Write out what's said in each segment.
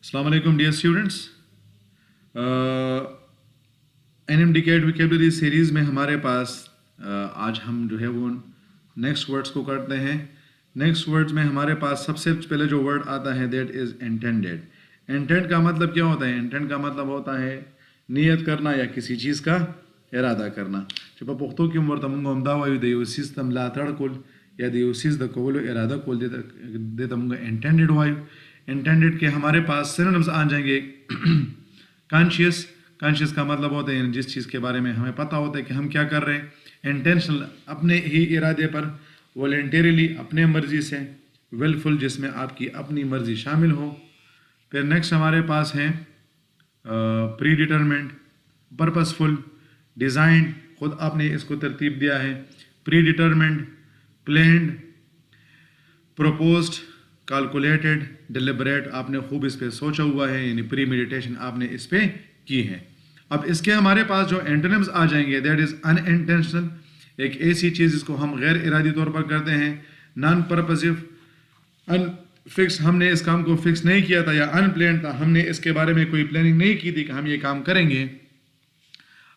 السلام علیکم dear students. NMDCAT vocabulary series میں ہمارے پاس آج ہم جو ہے وہ نیکسٹ ورڈس کو کرتے ہیں. نیکسٹ ورڈس میں ہمارے پاس سب سے پہلے جو ورڈ آتا ہے دیٹ از انٹینڈیڈ. انٹینٹ کا مطلب کیا ہوتا ہے؟ انٹینٹ کا مطلب ہوتا ہے نیت کرنا یا کسی چیز کا ارادہ کرنا. جب پختو کی عمر تم گم دا وایو دیو سیستم لا تڑکل یا دیو سیز دا کولو ارادہ کول دے تم گا انٹینڈیڈ وایو. انٹینڈیڈ کے ہمارے پاس سینونیمز آ جائیں گے. کانشیس. کانشیس کا مطلب ہوتا ہے جس چیز کے بارے میں ہمیں پتہ ہوتا ہے کہ ہم کیا کر رہے ہیں. انٹینشنل اپنے ہی ارادے پر. والنٹیریلی اپنے مرضی سے. ویلفل جس میں آپ کی اپنی مرضی شامل ہو. پھر نیکسٹ ہمارے پاس ہے پری ڈیٹرمنٹ. پرپسفل. ڈیزائنڈ خود آپ نے اس کو ترتیب دیا ہے. Predetermined. Planned. Proposed. Calculated. Deliberate آپ نے خوب اس پہ سوچا ہوا ہے یعنی پری میڈیٹیشن آپ نے اس پہ کی ہے. اب اس کے ہمارے پاس جو اینٹونیمز آ جائیں گے دیٹ از ان انٹینشنل. ایک ایسی چیز جس کو ہم غیر ارادی طور پر کرتے ہیں. نان پرپزیو. ان فکس ہم نے اس کام کو فکس نہیں کیا تھا یا ان پلان تھا ہم نے اس کے بارے میں کوئی پلاننگ نہیں کی تھی کہ ہم یہ کام کریں گے.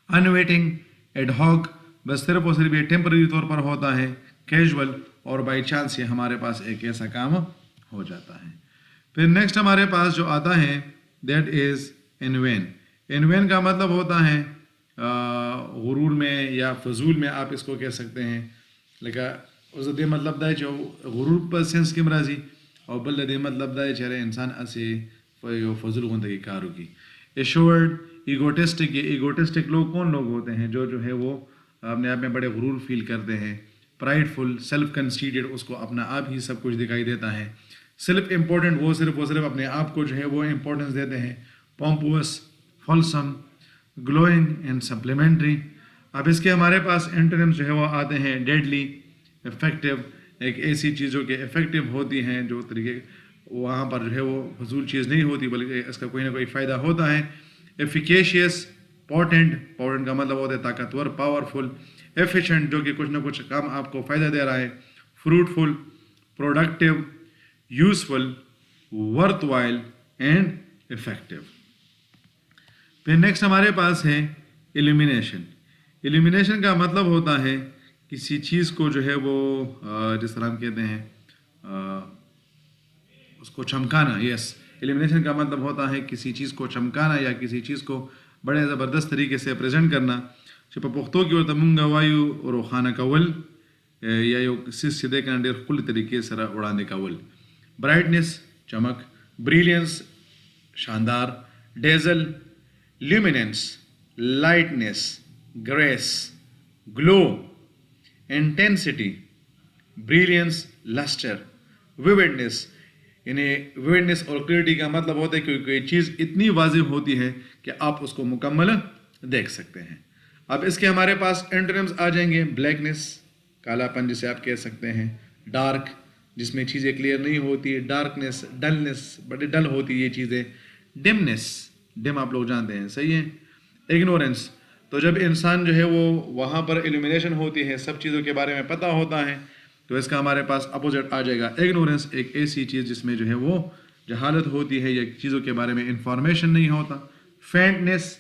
In waiting. ایڈ ہاک بس صرف اور صرف یہ ٹیمپرری طور پر ہوتا ہے. کیجول اور بائی چانس یہ ہمارے پاس ایک ایسا کام ہو جاتا ہے. پھر نیکسٹ ہمارے پاس جو آتا ہے that is in when. In when کا مطلب ہوتا ہے غرور میں یا فضول میں آپ اس کو کہہ سکتے ہیں. لیکن اس دے مطلب دا جو غرور پر سینس کی مرضی اور بل دے مطلب دا چہرے انسان اسے فضول گندگی کارو کی. ایشورڈ. ایگوٹسٹک. یہ ایگوٹسٹک لوگ کون لوگ ہوتے ہیں جو ہے وہ اپنے آپ میں بڑے غرور فیل کرتے ہیں. پرائڈ فل. سیلف کنسیڈیڈ اس کو اپنا آپ ہی سب کچھ دکھائی دیتا ہے. سیلف امپورٹنٹ وہ صرف اپنے آپ کو جو ہے وہ امپورٹنس دیتے ہیں. Pompous. Fulsome. Glowing and supplementary. اب اس کے ہمارے پاس اینٹونیمز جو ہے وہ آتے ہیں. ڈیڈلی. افیکٹو. ایک ایسی چیز جو کہ افیکٹو ہوتی ہیں جو طریقے وہاں پر جو ہے وہ فضول چیز نہیں ہوتی بلکہ اس کا کوئی نہ کوئی فائدہ ہوتا ہے. ایفیکیشیس. پورٹنٹ. پورٹنٹ کا مطلب ہوتا ہے طاقتور پاورفل. ایفیشینٹ جو کہ کچھ نہ کچھ کام آپ کو فائدہ دے رہا ہے. Fruitful. Productive. Useful. Worth while and effective. پھر نیکسٹ ہمارے پاس ہے ایلیمینیشن. ایلیمینیشن کا مطلب ہوتا ہے کسی چیز کو جو ہے وہ جس طرح ہم کہتے ہیں اس کو چمکانا. یس. ایلیمینیشن کا مطلب ہوتا ہے کسی چیز کو چمکانا یا کسی چیز کو بڑے زبردست طریقے سے پریزنٹ کرنا. چپا پختو کی اور منگا وایو اور خانہ کول یا سیدھے کنڈیر کل طریقے سے اڑانے کا ول. برائٹنس. چمک. بریلینس. شاندار. ڈیزل. لیومیننس. لائٹنس. گریس. گلو. انٹینسٹی. بریلینس. لسٹر. ویوڈنس. یعنی ویوڈنس اور کلیئرٹی کا مطلب ہوتا ہے کہ کوئی چیز اتنی واضح ہوتی ہے کہ آپ اس کو مکمل دیکھ سکتے ہیں. اب اس کے ہمارے پاس اینٹونیمز آ جائیں گے. بلیکنس. کالا پن جسے آپ کہہ سکتے ہیں. ڈارک جس میں چیزیں کلیئر نہیں ہوتی. ڈارکنس. ڈلنس بڑی ڈل ہوتی یہ چیزیں. ڈمنس. ڈم آپ لوگ جانتے ہیں صحیح ہے. اگنورینس. تو جب انسان جو ہے وہ وہاں پر ایلیمینیشن ہوتی ہے سب چیزوں کے بارے میں پتہ ہوتا ہے تو اس کا ہمارے پاس اپوزٹ آ جائے گا. اگنورینس ایک ایسی چیز جس میں جو ہے وہ جہالت ہوتی ہے یا چیزوں کے بارے میں انفارمیشن نہیں ہوتا. فینٹنس.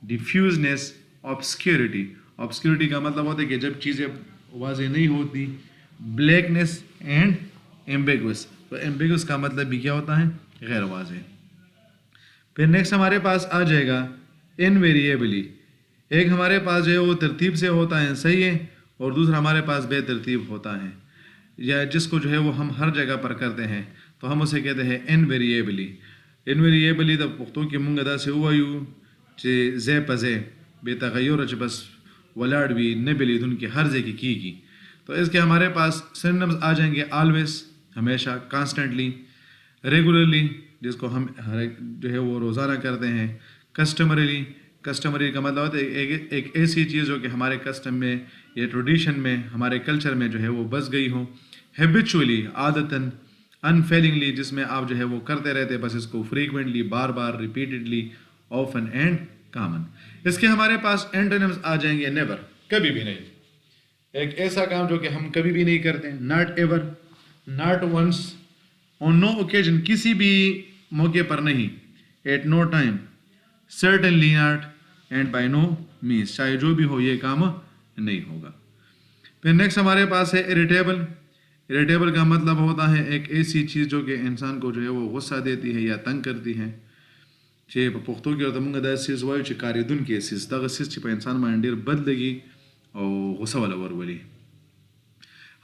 ڈیفیوزنس. آبسکیورٹی. آبسکیورٹی کا مطلب ہوتا ہے کہ جب چیزیں واضح نہیں ہوتی. بلیکنس اینڈ ایمبیگوس. تو ایمبیگوس کا مطلب بھی کیا ہوتا ہے؟ غیر واضح. پھر نیکسٹ ہمارے پاس آ جائے گا انویریبلی. ایک ہمارے پاس جو ہے وہ ترتیب سے ہوتا ہے صحیح ہے اور دوسرا ہمارے پاس بے ترتیب ہوتا ہے یا جس کو جو ہے وہ ہم ہر جگہ پر کرتے ہیں تو ہم اسے کہتے ہیں انویریبلی. انویریبلی تو پختوں کی منگدا سے ہوا یوں چے زے پزے بے تغیر چ بس ولاڈ بھی نبلی دن کی ہر زے کی. تو اس کے ہمارے پاس سینونیمز آ جائیں گے. آلویز ہمیشہ. کانسٹنٹلی. ریگولرلی جس کو ہم جو ہے وہ روزانہ کرتے ہیں. کسٹمریلی. کسٹمری کا مطلب ہوتا ہے ایک ایسی چیز جو کہ ہمارے کسٹم میں یا ٹریڈیشن میں ہمارے کلچر میں جو ہے وہ بس گئی ہو. ہیبیچولی. عادتاً. انفیلنگلی جس میں آپ جو ہے وہ کرتے رہتے بس اس کو فریکوینٹلی بار بار ریپیٹڈلی. Often and common. اس کے ہمارے پاس اینٹونیمز آ جائیں گے. نیور. کبھی بھی نہیں. ایک ایسا کام جو کہ ہم کبھی بھی نہیں کرتے. Not ever. Not once. On no occasion کسی بھی موقع پر نہیں. At no time, certainly not, and by no means, چاہے جو بھی ہو یہ کام نہیں ہوگا. پھر نیکسٹ ہمارے پاس ہے اریٹیبل. اریٹیبل کا مطلب ہوتا ہے ایک ایسی چیز جو کہ انسان کو جو ہے وہ غصہ دیتی ہے یا تنگ کرتی ہے. چې په پښتو کې ورته موږ دا سیز وایو چې کارېدونکی سیز، دغه سیز چې په انسان باندې ډېر بد لګي او غصه والا ورولي.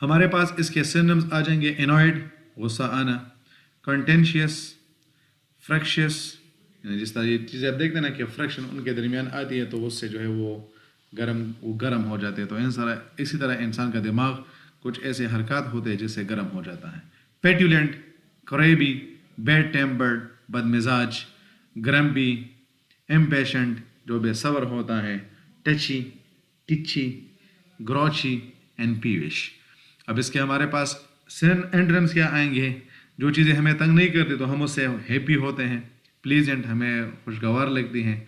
ہمارے پاس اس کے سینمز آ جائیں گے انوائڈ غصہ آنا، کنٹینشیس، فریکشیس، یعنی جس طرح یہ چیزیں آپ دیکھتے ہیں نا کہ فریکشن ان کے درمیان آتی ہے تو اس سے جو ہے وہ گرم ہو جاتے ہیں. تو اسی طرح انسان کا دماغ کچھ ایسے حرکات ہوتے ہیں جس سے گرم ہو جاتا ہے. پیٹولنٹ، کریبی، بیڈ ٹیمپرڈ، بد مزاج، گرمبی، امپیشنٹ جو بے صبر ہوتا ہے، ٹچی، ٹچی، گروچی اینڈ پیوش. اب اس کے ہمارے پاس اینڈرمس کیا آئیں گے؟ جو چیزیں ہمیں تنگ نہیں کرتی تو ہم اس سے ہیپی ہوتے ہیں. پلیزنٹ ہمیں خوشگوار لگتی ہیں.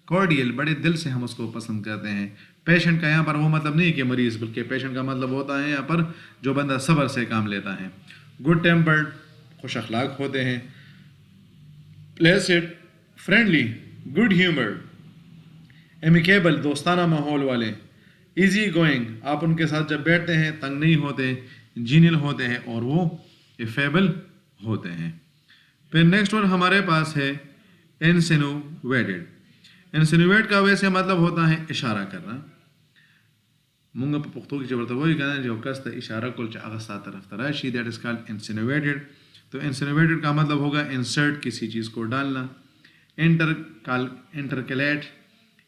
کارڈیل بڑے دل سے ہم اس کو پسند کرتے ہیں. پیشنٹ کا یہاں پر وہ مطلب نہیں کہ مریض، بلکہ پیشنٹ کا مطلب ہوتا ہے یہاں پر جو بندہ صبر سے کام لیتا ہے. گڈ ٹیمپرڈ خوش اخلاق ہوتے ہیں. Placid friendly, good humoured. Amicable دوستانہ ماحول والے. ایزی گوئنگ آپ ان کے ساتھ جب بیٹھتے ہیں تنگ نہیں ہوتے، جینل ہوتے ہیں اور وہ افیبل ہوتے ہیں. پھر نیکسٹ ورڈ ہمارے پاس ہے انسینوویٹڈ. انسینوویٹ کا ویسے مطلب ہوتا ہے اشارہ کرنا. مونږ په پښتو کې چې ورته وایي کنه چې یو کس ته اشاره کول چې هغه ستا طرف ته راشي، دیٹ از کالڈ انسینوویٹڈ. تو انسینوویٹڈ کا مطلب ہوگا انسرٹ، کسی چیز کو ڈالنا. انٹرکلیٹ،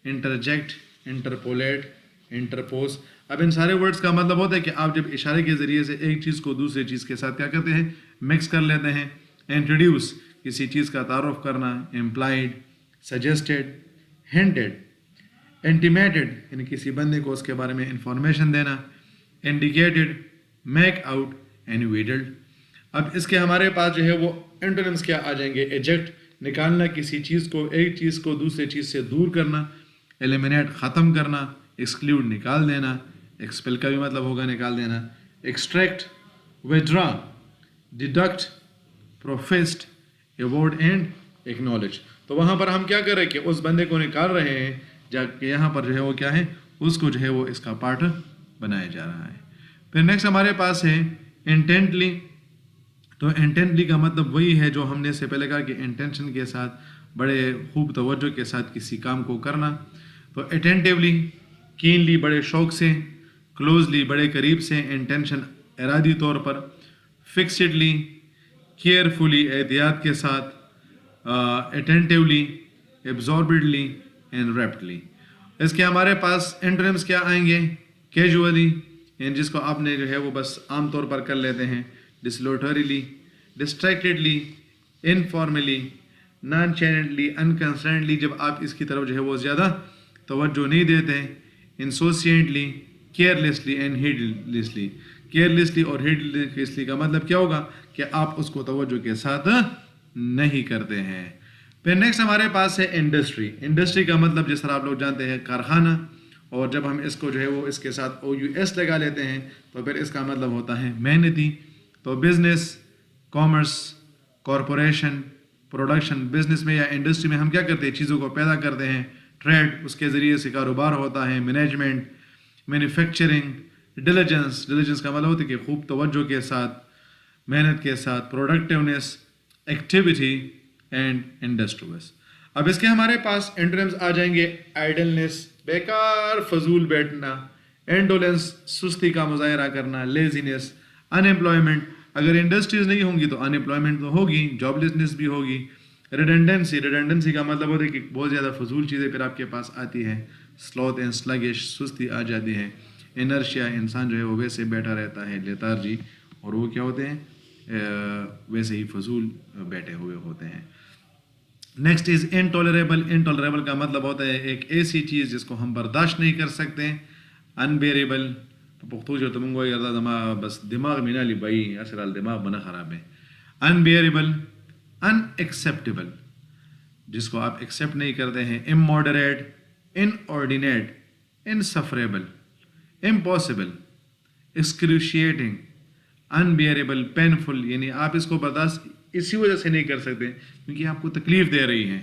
انٹرجیکٹ، انٹرپولیٹ، انٹرپوز. اب ان سارے ورڈز کا مطلب ہوتا ہے کہ آپ جب اشارے کے ذریعے سے ایک چیز کو دوسرے چیز کے ساتھ کیا کرتے ہیں؟ مکس کر لیتے ہیں. انٹروڈیوس کسی چیز کا تعارف کرنا. Employed, suggested, hunted. انٹیمیٹڈ یعنی کسی بندے کو اس کے بارے میں انفارمیشن دینا. Indicated, make out, and wielded. اب اس کے ہمارے پاس جو ہے وہ انٹونمز کیا آ جائیں گے؟ ایجیکٹ نکالنا کسی چیز کو، ایک چیز کو دوسرے چیز سے دور کرنا. ایلیمنیٹ ختم کرنا. ایکسکلیوڈ نکال دینا. ایکسپیل کا بھی مطلب ہوگا نکال دینا. Extract, withdraw, deduct, professed, award and acknowledge. تو وہاں پر ہم کیا کر رہے ہیں کہ اس بندے کو نکال رہے ہیں، جب یہاں پر جو ہے وہ کیا ہے، اس کو جو ہے وہ اس کا پارٹ بنایا جا رہا ہے. پھر نیکسٹ ہمارے پاس ہے انٹینٹلی. تو انٹینٹلی کا مطلب وہی ہے جو ہم نے اس سے پہلے کہا کہ انٹینشن کے ساتھ، بڑے خوب توجہ کے ساتھ کسی کام کو کرنا. تو اٹینٹیولی، کینلی بڑے شوق سے. کلوزلی بڑے قریب سے. انٹینشن ارادی طور پر. فکسڈلی کیئرفلی احتیاط کے ساتھ. Attentively, ایبزاربڈلی and ریپٹلی. اس کے ہمارے پاس انٹرمز کیا آئیں گے؟ کیجولی یعنی جس کو آپ نے جو ہے وہ بس عام طور پر کر لیتے ہیں. ڈسلوٹریلی، ڈسٹریکٹڈلی، انفارملی، نان چینڈلی، انکنسرنڈلی جب آپ اس کی طرف جو ہے وہ زیادہ توجہ نہیں دیتے. انسوسیئنٹلی، کیئرلیسلی اینڈ ہیڈلیسلی. کیئرلیسلی اور ہیڈلیسلی کا مطلب کیا ہوگا؟ کہ آپ اس کو توجہ کے ساتھ نہیں کرتے ہیں. پھر نیکسٹ ہمارے پاس ہے انڈسٹری. انڈسٹری کا مطلب جس طرح آپ لوگ جانتے ہیں کارخانہ، اور جب ہم اس کو جو ہے وہ اس کے ساتھ OUS لگا لیتے ہیں تو پھر اس کا مطلب ہوتا ہے محنتی. تو business, commerce, corporation, production. Business میں یا انڈسٹری میں ہم کیا کرتے ہیں؟ چیزوں کو پیدا کرتے ہیں. ٹریڈ اس کے ذریعے سے کاروبار ہوتا ہے. Management, manufacturing. ڈیلیجنس، ڈیلیجنس کا مطلب ہوتا ہے کہ خوب توجہ کے ساتھ، محنت کے ساتھ. پروڈکٹیونیس، ایکٹیویٹی اینڈ انڈسٹریس. اب اس کے ہمارے پاس انٹرمز آ جائیں گے آئیڈلنس بیکار فضول بیٹھنا. انڈولنس سستی کا مظاہرہ کرنا. لیزینس، ان امپلائمنٹ. اگر انڈسٹریز نہیں ہوں گی تو ان امپلائمنٹ تو ہوگی، جاب لیسنس بھی ہوگی. ریڈنڈنسی، ریڈنڈنسی کا مطلب ہوتا ہے کہ بہت زیادہ فضول چیزیں پھر آپ کے پاس آتی ہیں. سلوتھ اینڈ سلگش، سستی آ جاتی ہے. انرشیا انسان جو ہے وہ ویسے بیٹھا رہتا ہے. لیتارجی، اور وہ کیا ہوتے ہیں؟ ویسے ہی فضول بیٹھے ہوئے ہوتے ہیں. Next is انٹالریبل. انٹالریبل کا مطلب ہوتا ہے ایک ایسی چیز جس کو ہم برداشت نہیں کر سکتے. انبیریبل پختو جو تم کو دماغ بس دماغ میں نہ لی بھائی اصل دماغ بنا خراب ہے. انبیریبل، ان ایکسیپٹیبل جس کو آپ ایکسیپٹ نہیں کرتے ہیں. اموڈریٹ، ان آرڈینیٹ، انسفریبل، امپاسبل، ایکسکریوشیٹنگ، انبیئریبل، پینفل یعنی آپ اس کو برداشت اسی وجہ سے نہیں کر سکتے کیونکہ آپ کو تکلیف دے رہی ہیں.